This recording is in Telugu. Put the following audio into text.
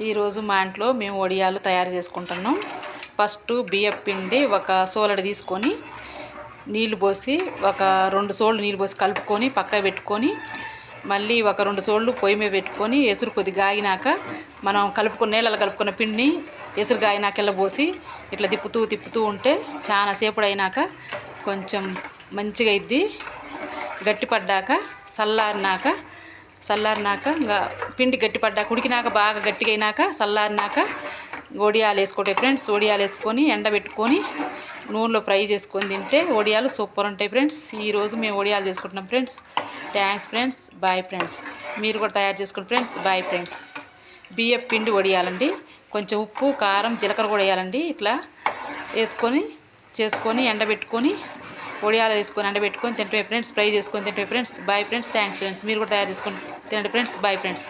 ఈరోజు మా ఇంట్లో మేము వడియాలు తయారు చేసుకుంటున్నాం. ఫస్ట్ బియ్యం పిండి ఒక సోలడి తీసుకొని నీళ్లు పోసి ఒక 2 సోళ్ళు నీళ్ళు పోసి కలుపుకొని పక్కకు పెట్టుకొని మళ్ళీ ఒక 2 సోళ్ళు పొయ్యి మీద పెట్టుకొని ఎసురు కొద్దిగా ఆగినాక మనం నీళ్ళలో కలుపుకున్న పిండిని ఎసురు గాగినాకెళ్ళ పోసి ఇట్లా తిప్పుతూ ఉంటే చాలా సేపటి అయినాక కొంచెం మంచిగా అయింది. గట్టిపడ్డాక చల్లారినాక ఇంకా పిండి గట్టిపడ్డాక ఉడికినాక బాగా గట్టిగా అయినాక చల్లారినాక వడియాలు వేసుకోండి ఫ్రెండ్స్. వడియాలు వేసుకొని ఎండబెట్టుకొని నూనెలో ఫ్రై చేసుకొని తింటే వడియాలు సూపర్ ఉంటాయి ఫ్రెండ్స్. ఈరోజు మేము వడియాలు చేసుకుంటున్నాం friends. Thanks friends. Bye friends. మీరు కూడా తయారు చేసుకోండి ఫ్రెండ్స్. Bye friends. బియ్యం పిండి వడియాలండి. కొంచెం ఉప్పు కారం జీలకర్ర కూడా వేయాలండి. ఇట్లా చేసుకొని ఎండబెట్టుకొని వడియాలు వేసుకొని ఎండబెట్టుకొని తింటే ఫ్రెండ్స్. ఫ్రై చేసుకొని తింటే friends. Bye friends. Thanks friends. మీరు కూడా తయారు చేసుకొని తినండి ఫ్రెండ్స్. Bye friends.